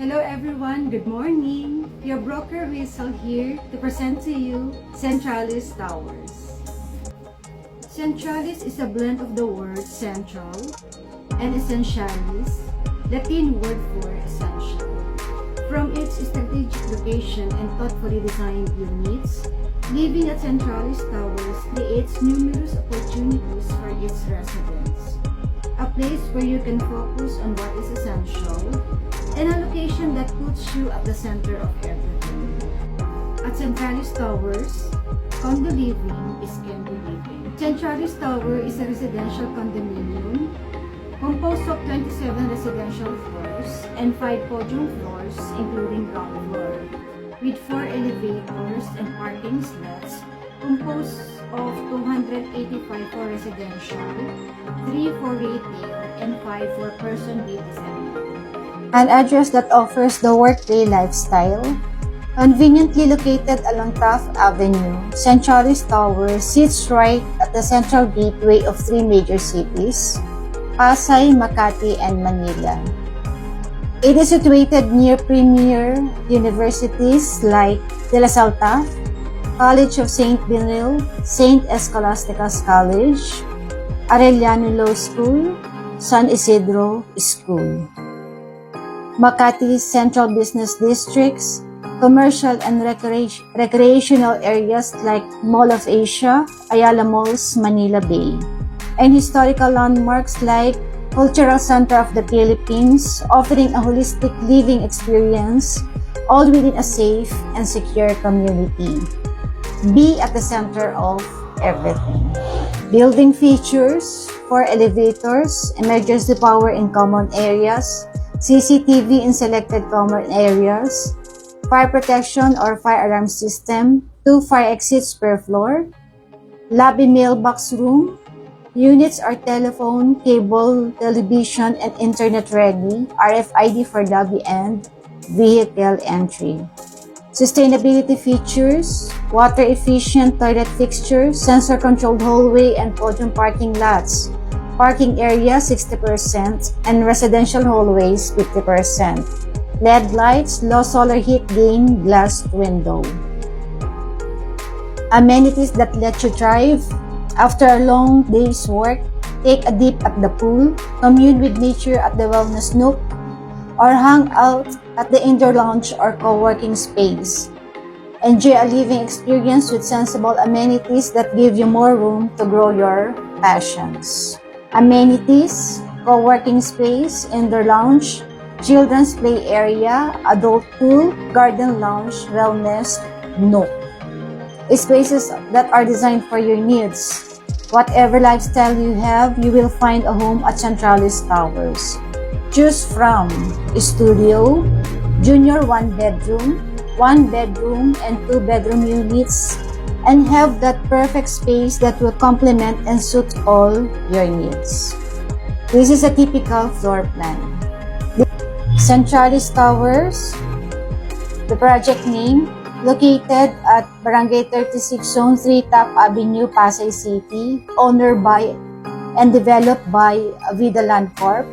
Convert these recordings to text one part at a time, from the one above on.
Hello everyone, good morning. Your broker Rizal here to present to you Centralis Towers. Centralis is a blend of the words central and essentialis, Latin word for essential. From its strategic location and thoughtfully designed units, living at Centralis Towers creates numerous opportunities for its residents. A place where you can focus on what is essential, and a location that puts you at the center of everything. At Centralis Towers, condo living is condo living. Centralis Tower is a residential condominium composed of 27 residential floors and 5 podium floors including ground floor, with 4 elevators and parking slots composed of 285 for residential, 3 for retail, and 5 for person with disability. An address that offers the work-play lifestyle. Conveniently located along Taft Avenue, Centralis Tower sits right at the central gateway of 3 major cities, Pasay, Makati, and Manila. It is situated near premier universities like De La Salle Taft, College of St. Benil, St. Escolastica's College, Arellano Law School, San Isidro School. Makati's central business districts, commercial and recreational areas like Mall of Asia, Ayala Malls, Manila Bay, and historical landmarks like Cultural Center of the Philippines, offering a holistic living experience, all within a safe and secure community. Be at the center of everything. Building features, 4 elevators, emergency power in common areas, CCTV in selected common areas, fire protection or fire alarm system, 2 fire exits per floor, lobby mailbox room, units are telephone, cable, television, and internet ready, RFID for lobby and vehicle entry. Sustainability features, water efficient toilet fixtures, sensor controlled hallway and podium parking lots, parking area 60%, and residential hallways 50%. LED lights, low solar heat gain, glass window. Amenities that let you drive. After a long day's work, take a dip at the pool, commune with nature at the wellness nook, or hang out at the indoor lounge or co-working space. Enjoy a living experience with sensible amenities that give you more room to grow your passions. Amenities, co-working space, indoor lounge, children's play area, adult pool, garden lounge, wellness, nook. Spaces that are designed for your needs. Whatever lifestyle you have, you will find a home at Centralis Towers. Choose from studio, junior 1 bedroom, and 2 bedroom units, and have that perfect space that will complement and suit all your needs. This is a typical floor plan. Centralis Towers, the project name, located at Barangay 36, Zone 3, Taft Avenue, Pasay City, owned by and developed by Vida Land Corp.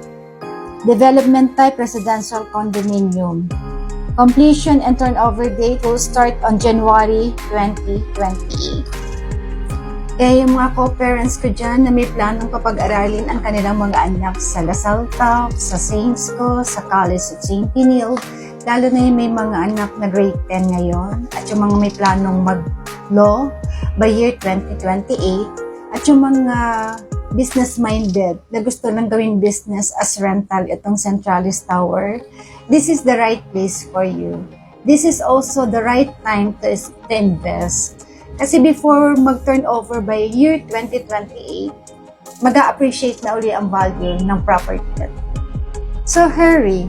Development type residential condominium. Completion and turnover date will start on January 2028. Kaya yung mga co-parents ko dyan na may planong kapag-aralin ang kanilang mga anak sa La Salle Taft, sa Saints Co, sa College of St. Benil, lalo na yung may mga anak na grade 10 ngayon, at yung mga may planong mag-law by year 2028, at yung mga business-minded na gusto lang gawing business as rental itong Centralis Tower, this is the right place for you. This is also the right time to invest. Kasi before mag-turnover by year 2028, mag-a-appreciate na uli ang value ng property. So hurry!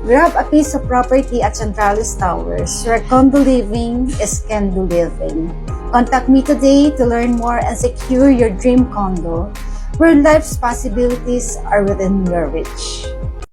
Grab a piece of property at Centralis Towers, where condo living is condo living. Contact me today to learn more and secure your dream condo, where life's possibilities are within your reach.